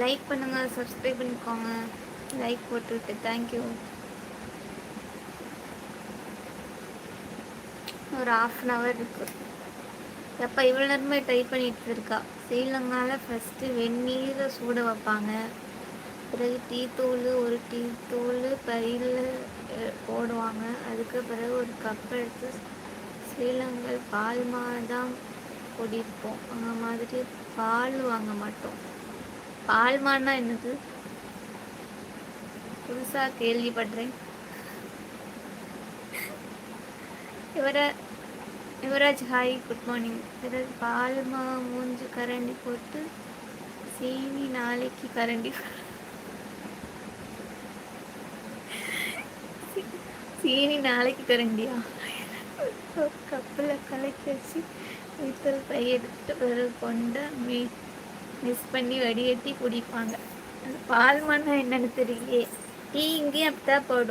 Like பண்ணுங்க, subscribe பண்ணிக்கோங்க. Like போட்டுவிட்டு தேங்க்யூ. ஒரு 1/2 இருக்கு. எப்போ இவ்வளோ நேரமே ட்ரை பண்ணிட்டு இருக்கா. ஸ்ரீலங்காவில் ஃபஸ்ட்டு வெந்நீரை சூட வைப்பாங்க. பிறகு டீ தூள், ஒரு டீ தூள் பையில் போடுவாங்க. அதுக்கு பிறகு ஒரு கப் எடுத்து ஸ்ரீலங்கா பால் தான் குடிப்போம். அந்த மாதிரி பால் வாங்க மாட்டோம். பால்மான்னா என்னது? புதுசாக கேள்விப்படுறேன். Yuvraj hi, good morning. பிறகு பால்மா 3 கரண்டி போட்டு சீனி 4 கரண்டி. சீனி 4 கரண்டியா? கப்பில் கலக்கி வச்சு வீட்டில் பை எடுத்துட்டு பிறகு கொண்டு மிஸ் பண்ணி வடிகட்டி குடிப்பாங்க. பால்மான்னா என்னன்னு தெரியலையே. டீ இங்கேயும் அப்படித்தான் போடும்.